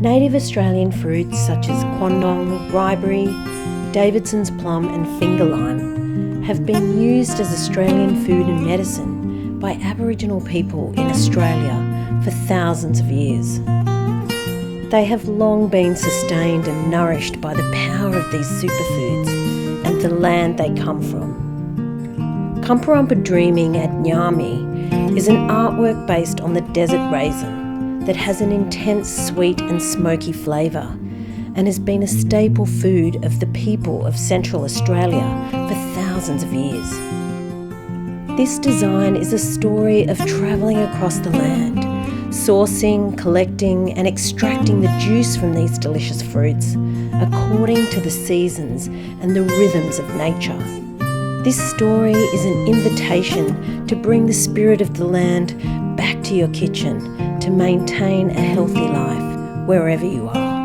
Native Australian fruits such as quandong, riberry, Davidson's plum and finger lime have been used as Australian food and medicine by Aboriginal people in Australia for thousands of years. They have long been sustained and nourished by the power of these superfoods and the land they come from. Kampurarrpa dreaming at Ngami is an artwork based on the desert raisin that has an intense sweet and smoky flavour and has been a staple food of the people of Central Australia for thousands of years. This design is a story of travelling across the land, sourcing, collecting and extracting the juice from these delicious fruits according to the seasons and the rhythms of nature. This story is an invitation to bring the spirit of the land back to your kitchen to maintain a healthy life wherever you are.